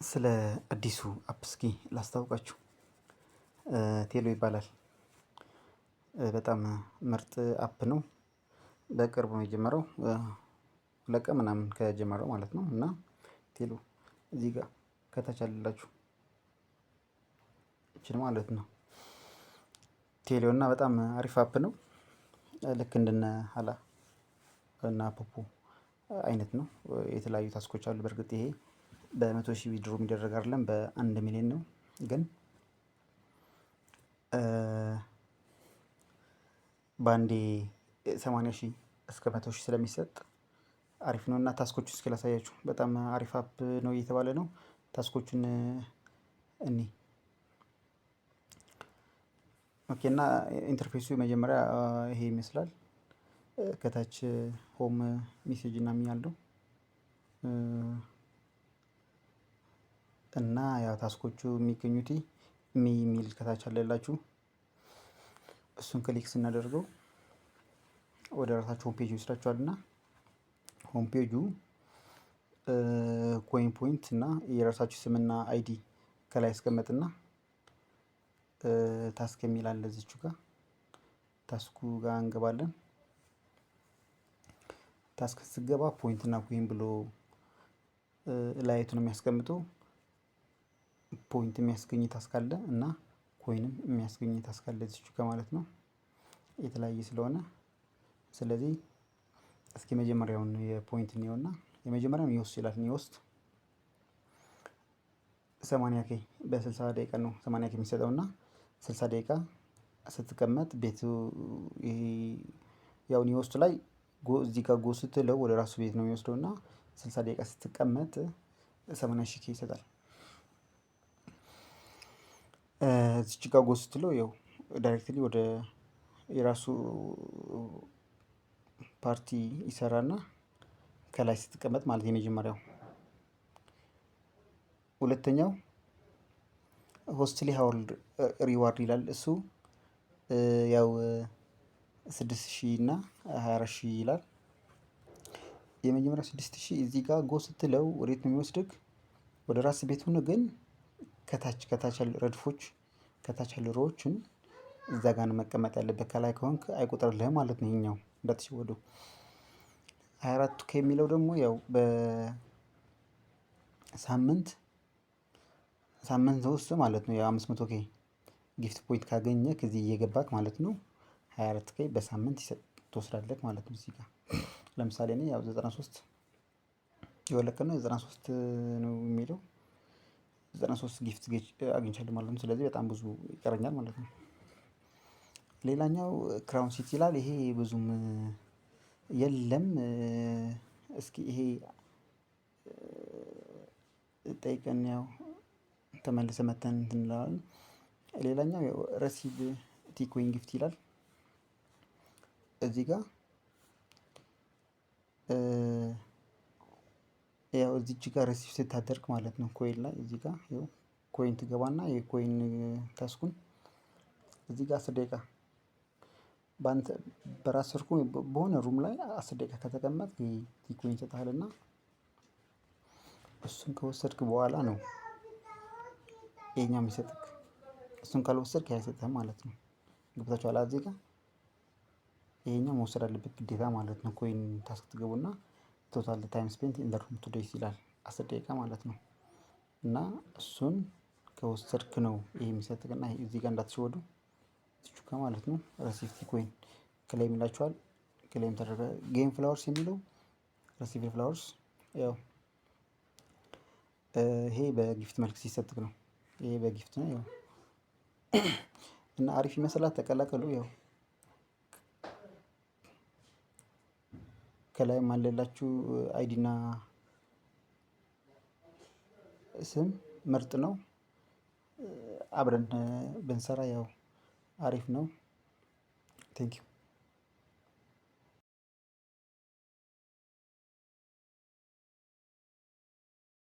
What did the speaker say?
ስለ አዲሱ አፕ እስኪ ላስታውቃችሁ። ቴሎ ይባላል። በጣም ምርጥ አፕ ነው። በቅርቡ ነው የጀመረው። ለቀ ምናምን ከጀመረው ማለት ነው። እና ቴሎ እዚህ ጋር ከታች አለላችሁ እችን ማለት ነው። ቴሌው እና በጣም አሪፍ አፕ ነው። ልክ እንደነ ሀላ እና ፖፖ አይነት ነው። የተለያዩ ታስኮች አሉ። በእርግጥ ይሄ በ100,000 ዊድሮ የሚደረግ አይደለም፣ በ1 ሚሊዮን ነው። ግን በአንዴ 80,000 እስከ 100,000 ስለሚሰጥ አሪፍ ነው። እና ታስኮቹ እስኪ ላሳያችሁ። በጣም አሪፍ አፕ ነው እየተባለ ነው። ታስኮቹን እኔ ኦኬ። እና ኢንተርፌሱ መጀመሪያ ይሄ ይመስላል። ከታች ሆም ሜሴጅ እና ያለው እና ያው ታስኮቹ የሚገኙት የሚል ከታች አለላችሁ። እሱን ክሊክ ስናደርገው ወደ ራሳችሁ ሆም ፔጅ ይወስዳችኋል። እና ሆም ፔጁ ኮይን ፖይንት እና የራሳችሁ ስምና አይዲ ከላይ ያስቀመጥና ታስክ የሚል አለ እዚቹ ጋር። ታስኩ ጋር እንገባለን። ታስክ ስገባ ፖይንት እና ኮይን ብሎ ላይቱ ነው የሚያስቀምጠው። ፖይንት የሚያስገኝ ታስክ አለ እና ኮይንም የሚያስገኝ ታስክ አለ እዚቹ ጋር ማለት ነው። የተለያየ ስለሆነ ስለዚህ እስኪ መጀመሪያውን የፖይንት ነውና የመጀመሪያው ይወስድ ይላል። ይወስድ 80K በ60 ደቂቃ ነው 80K የሚሰጠው። እና 60 ደቂቃ ስትቀመጥ ቤቱ ይሄ ያው ኒውስት ላይ እዚህ ጋር ጎ ስትለው ወደ ራሱ ቤት ነው የሚወስደው። እና 60 ደቂቃ ስትቀመጥ 80,000 ይሰጣል። እዚች ጋር ጎ ስትለው ያው ዳይሬክትሊ ወደ የራሱ ፓርቲ ይሰራና ከላይ ስትቀመጥ ማለት የመጀመሪያው። ሁለተኛው ሆስትሊ ሀውልድ ሪዋርድ ይላል። እሱ ያው 6,000 እና 24,000 ይላል። የመጀመሪያው 6,000 እዚህ ጋር ጎ ስትለው ወዴት ነው የሚወስድክ? ወደ ራስ ቤት ሆነ። ግን ከታች ያሉ ረድፎች ከታች ያሉ ሮዎችን እዛ ጋር ነው መቀመጥ ያለበት። ከላይ ከሆንክ አይቆጥርልህም ማለት ነው። ይሄኛው እንዳትሸወዱ። 24K የሚለው ደግሞ ያው በሳምንት ውስጥ ማለት ነው። ያው 500K ጊፍት ፖይንት ካገኘ ከዚህ እየገባክ ማለት ነው 24K በሳምንት ትወስዳለህ ማለት ነው። እዚህ ጋር ለምሳሌ እኔ ያው 93 የወለቀ ነው 93 ነው የሚለው 93 ጊፍት አግኝቻለሁ ማለት ነው። ስለዚህ በጣም ብዙ ይቀረኛል ማለት ነው። ሌላኛው ክራውን ሲቲ ይላል። ይሄ ብዙም የለም። እስኪ ይሄ ጠይቀን ያው ተመልሰ መተን እንትን እንላለን። ሌላኛው ያው ረሲቭ ቲኮይን ጊፍት ይላል። እዚህ ጋር ያው እዚች ጋር ረሲቭ ስታደርግ ማለት ነው ኮይን ላይ እዚህ ጋር ያው ኮይን ትገባና የኮይን ታስኩን እዚህ ጋር 10 ደቂቃ ባንተ በራስ ስልኩ በሆነ ሩም ላይ 10 ደቂቃ ከተቀመጥክ ቲኮይን ይሰጥሃልና እሱን ከወሰድክ በኋላ ነው ይሄኛው የሚሰጥክ። እሱን ካልወሰድክ አይሰጥህም ማለት ነው። ገብታችኋል? እዚህ ጋር ይሄኛው መውሰድ አለበት ግዴታ ማለት ነው። ኮይን ታስክ ትገቡና ቶታል ታይም ስፔንት ኢን ዘ ሩም ቱ ዴይስ ይላል 10 ደቂቃ ማለት ነው። እና እሱን ከወሰድክ ነው ይሄ የሚሰጥክና እዚህ ጋር እንዳትሸወዱ እዚቹ ጋር ማለት ነው። ረሲቭ ኮይን ክሌም ይላችኋል። ክሌም ተደረገ። ጌም ፍላወርስ የሚለው ረሲቭ ፍላወርስ ያው ይሄ በጊፍት መልክ ሲሰጥክ ነው። ይሄ በጊፍት ነው ያው እና አሪፍ ይመስላል። ተቀላቀሉ። ያው ከላይም አለላችሁ አይዲ እና ስም ምርጥ ነው። አብረን ብንሰራ ያው አሪፍ ነው። ቴንኪው